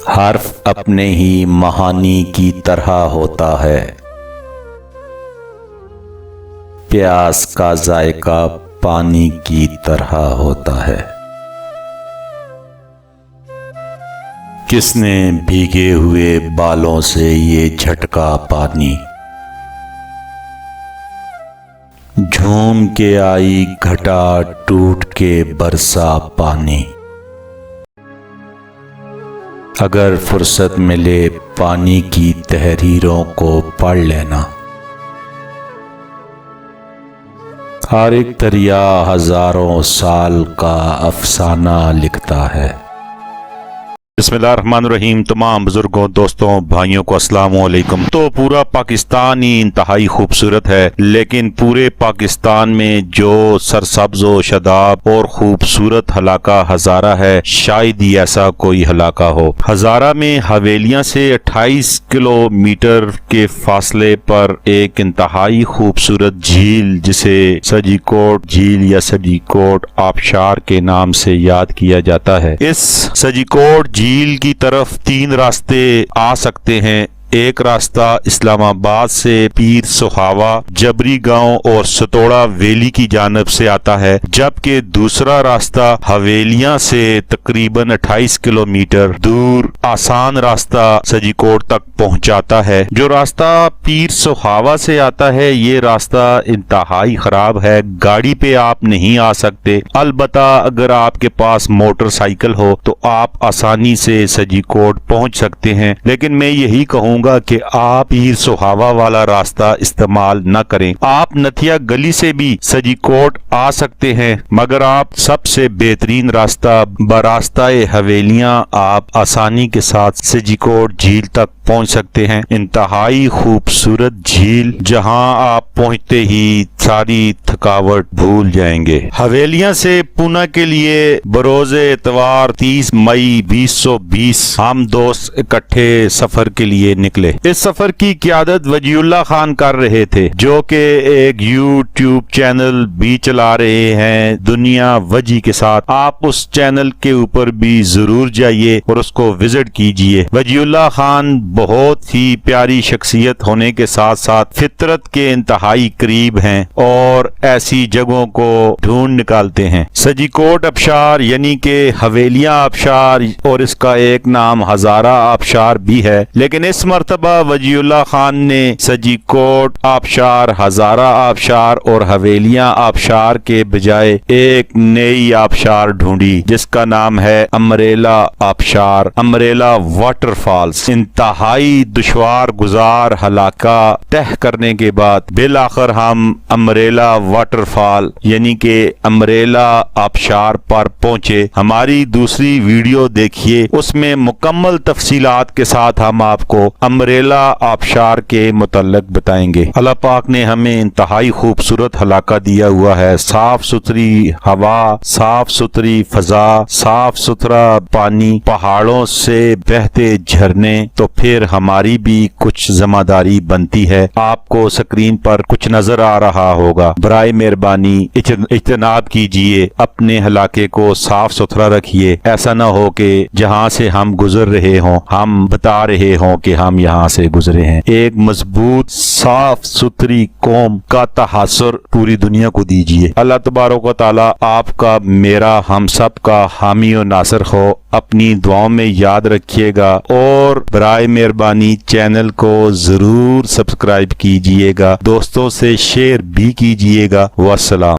حرف اپنے ہی معانی کی طرح ہوتا ہے، پیاس کا ذائقہ پانی کی طرح ہوتا ہے۔ کس نے بھیگے ہوئے بالوں سے یہ جھٹکا پانی، جھوم کے آئی گھٹا ٹوٹ کے برسا پانی۔ اگر فرصت ملے پانی کی تحریروں کو پڑھ لینا، ہر ایک دریا ہزاروں سال کا افسانہ لکھتا ہے۔ بسم اللہ الرحمن الرحیم۔ تمام بزرگوں، دوستوں، بھائیوں کو السلام علیکم۔ تو پورا پاکستان ہی انتہائی خوبصورت ہے، لیکن پورے پاکستان میں جو سرسبز و شاداب اور خوبصورت علاقہ ہزارہ ہے، شاید ہی ایسا کوئی علاقہ ہو۔ ہزارہ میں حویلیاں سے 28 کلومیٹر کے فاصلے پر ایک انتہائی خوبصورت جھیل، جسے سجی کوٹ جھیل یا سجی کوٹ آبشار کے نام سے یاد کیا جاتا ہے۔ اس سجی کوٹ جھیل کی طرف 3 راستے آ سکتے ہیں۔ ایک راستہ اسلام آباد سے پیر سہاوا، جبری گاؤں اور ستوڑا ویلی کی جانب سے آتا ہے، جبکہ دوسرا راستہ حویلیاں سے تقریباً 28 کلومیٹر دور آسان راستہ سجی کوٹ تک پہنچاتا ہے۔ جو راستہ پیر سہاوا سے آتا ہے، یہ راستہ انتہائی خراب ہے، گاڑی پہ آپ نہیں آ سکتے۔ البتہ اگر آپ کے پاس موٹر سائیکل ہو تو آپ آسانی سے سجی کوٹ پہنچ سکتے ہیں، لیکن میں یہی کہوں گا کہ آپ پیر سہاوا والا راستہ استعمال نہ کریں۔ آپ نتھیا گلی سے بھی سجی کوٹ آ سکتے ہیں، مگر آپ سب سے بہترین راستہ براستہ حویلیاں آپ آسانی کے ساتھ سجی کوٹ جھیل تک پہنچ سکتے ہیں۔ انتہائی خوبصورت جھیل، جہاں آپ پہنچتے ہی ساری تھکاوٹ بھول جائیں گے۔ حویلیاں سے پونا کے لیے بروز اتوار 30 مئی 2020 ہم دوست اکٹھے سفر کے لیے نکلے۔ اس سفر کی قیادت وجی اللہ خان کر رہے تھے، جو کہ ایک یوٹیوب چینل بھی چلا رہے ہیں دنیا وجی کے ساتھ۔ آپ اس چینل کے اوپر بھی ضرور جائیے اور اس کو وزٹ کیجئے۔ وجی اللہ خان بہت ہی پیاری شخصیت ہونے کے ساتھ ساتھ فطرت کے انتہائی قریب ہیں اور ایسی جگہوں کو ڈھونڈ نکالتے ہیں۔ سجی کوٹ آبشار یعنی کہ حویلیاں آبشار، اور اس کا ایک نام ہزارہ آبشار بھی ہے، لیکن اس مرتبہ وجی اللہ خان نے سجی کوٹ آبشار، ہزارہ آبشار اور حویلیاں آبشار کے بجائے ایک نئی آبشار ڈھونڈی، جس کا نام ہے امریلا آبشار، امریلا واٹر فالز۔ انتہائی دشوار گزار علاقہ طے کرنے کے بعد بالآخر ہم امریلا واٹر فال یعنی کہ امریلا آبشار پر پہنچے۔ ہماری دوسری ویڈیو دیکھیے، اس میں مکمل تفصیلات کے ساتھ ہم آپ کو امریلا آبشار کے متعلق بتائیں گے۔ اللہ پاک نے ہمیں انتہائی خوبصورت علاقہ دیا ہوا ہے، صاف ستھری ہوا، صاف ستھری فضا، صاف ستھرا پانی، پہاڑوں سے بہتے جھرنے، تو پھر ہماری بھی کچھ ذمہ داری بنتی ہے۔ آپ کو سکرین پر کچھ نظر آ رہا ہوگا، برائے مہربانی اجتناب کیجئے، اپنے علاقے کو صاف ستھرا رکھیے۔ ایسا نہ ہو کہ جہاں سے ہم گزر رہے ہوں ہم بتا رہے ہوں کہ ہم یہاں سے گزرے ہیں۔ ایک مضبوط صاف ستھری قوم کا تحسر پوری دنیا کو دیجئے۔ اللہ تبارک و تعالی آپ کا، میرا، ہم سب کا حامی و ناصر ہو۔ اپنی دعاؤں میں یاد رکھیے گا اور برائے مہربانی چینل کو ضرور سبسکرائب کیجئے گا، دوستوں سے شیئر بھی کیجئے گا۔ والسلام۔